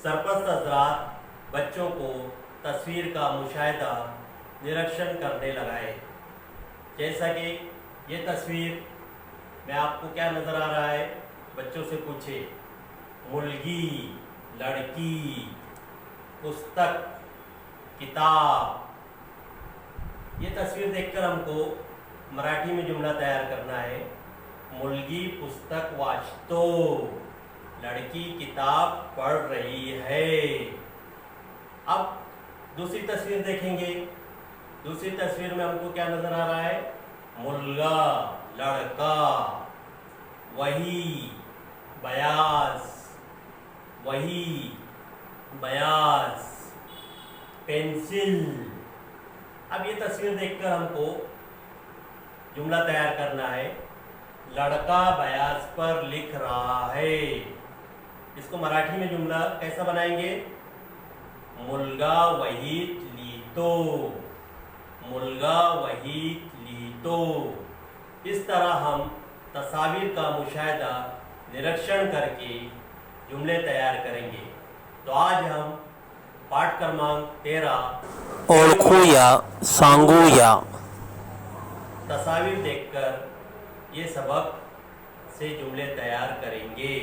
सरपरस्त हजरात बच्चों को तस्वीर का मुशाहिदा निरीक्षण करने लगाए। जैसा कि ये तस्वीर में आपको क्या नज़र आ रहा है, बच्चों से पूछे। मुलगी, लड़की, पुस्तक, किताब। ये तस्वीर देखकर हमको मराठी में जुमला तैयार करना है। मुलगी पुस्तक वाचतो, लड़की किताब पढ़ रही है। अब दूसरी तस्वीर देखेंगे। दूसरी तस्वीर में हमको क्या नजर आ रहा है? मुलगा, लड़का, वही, बयास, वही, बयास, पेंसिल। अब ये तस्वीर देखकर हमको जुमला तैयार करना है। लड़का बयास पर लिख रहा है। इसको मराठी में जुमला कैसा बनाएंगे? मुलगा वहीत लिहितो, मुलगा वहीत लिहितो। इस तरह हम तस्वीर का मुशाहिदा निरीक्षण करके जुमले तैयार करेंगे। तो आज हम पाठ क्रमांक 13 ओळखूया, सांगूया। तस्वीर देखकर ये सबक से जुमले तैयार करेंगे।